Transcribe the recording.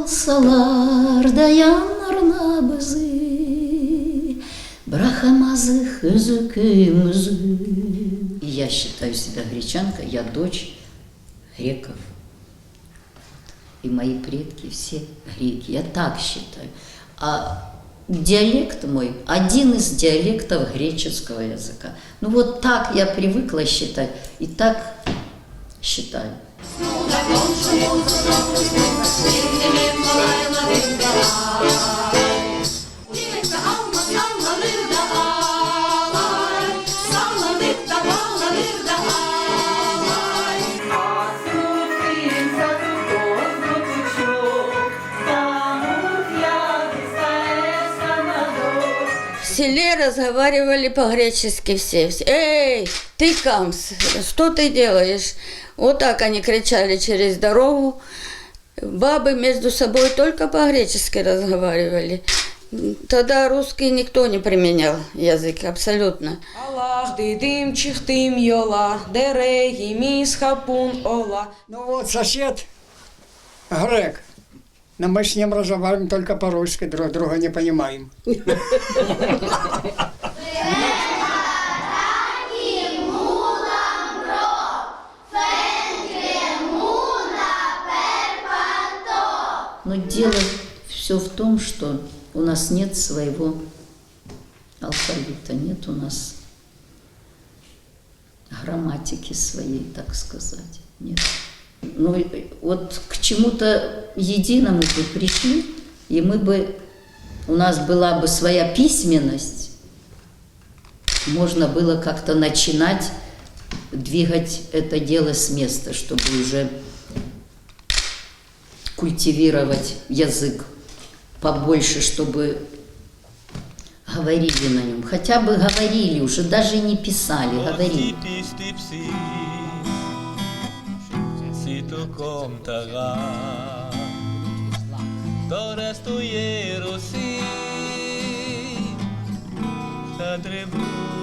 алсалар да янарына бізі, брахамазых языкымызы. И я считаю себя гречанкой, я дочь греков. И мои предки все греки, я так считаю. А диалект мой – один из диалектов греческого языка. Ну вот так я привыкла считать и так считаю. В селе разговаривали по-гречески все. Эй, ты камс, что ты делаешь? Вот так они кричали через дорогу. Бабы между собой только по-гречески разговаривали. Тогда русский никто не применял язык, абсолютно. Аллах, дидим, чихтим, йола, дереги, мис, хапун, ола. Ну вот сосед грек. Но мы с ним разговариваем только по-русски, друг друга не понимаем. Но дело все в том, что у нас нет своего алфавита, нет у нас грамматики своей, так сказать, нет. Ну, вот к чему-то единому бы пришли, и у нас была бы своя письменность, можно было как-то начинать двигать это дело с места, чтобы уже культивировать язык побольше, чтобы говорили на нем. Хотя бы говорили, уже даже не писали, говорили. Τώρα στο Ιεροσύλλο θα τρεβούν